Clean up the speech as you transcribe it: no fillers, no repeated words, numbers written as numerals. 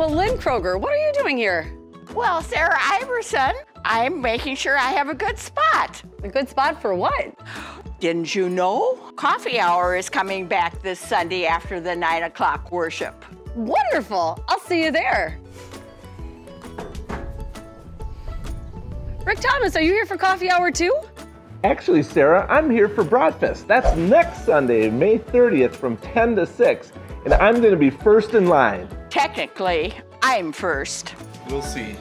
Well, Lynne Kroger, what are you doing here? Well, Sarah Iverson, I'm making sure I have a good spot. A good spot for what? Didn't you know? Coffee hour is coming back this Sunday after the 9 o'clock worship. Wonderful. I'll see you there. Rick Thomas, are you here for coffee hour too? Actually, Sarah, I'm here for Bratfest. That's next Sunday, May 30th from 10 to 6, and I'm going to be first in line. Technically, I'm first. We'll see.